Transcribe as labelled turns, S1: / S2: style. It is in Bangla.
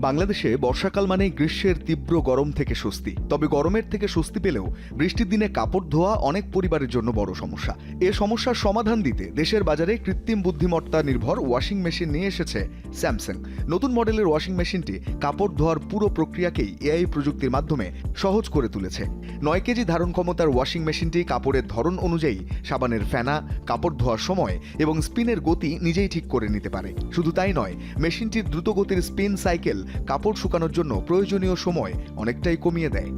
S1: বাংলাদেশে বর্ষাকাল মানেই গ্রীষ্মের তীব্র গরম থেকে স্বস্তি। তবে গরমের থেকে স্বস্তি পেলেও বৃষ্টির দিনে কাপড় ধোয়া অনেক পরিবারের জন্য বড় সমস্যা। এ সমস্যার সমাধান দিতে দেশের বাজারে কৃত্রিম বুদ্ধিমত্তা নির্ভর ওয়াশিং মেশিন নিয়ে এসেছে স্যামসাং। নতুন মডেলের ওয়াশিং মেশিনটি কাপড় ধোয়ার পুরো প্রক্রিয়াকেই এআই প্রযুক্তির মাধ্যমে সহজ করে তুলেছে। 9 কেজি ধারণ ক্ষমতার ওয়াশিং মেশিনটি কাপড়ের ধরন অনুযায়ী সাবানের ফেনা, কাপড় ধোয়ার সময় এবং স্পিনের গতি নিজেই ঠিক করে নিতে পারে। শুধু তাই নয়, মেশিনটির দ্রুতগতির স্পিন সাইকেল কাপড় শুকানোর জন্য প্রয়োজনীয় সময় অনেকটাই কমিয়ে দেয়।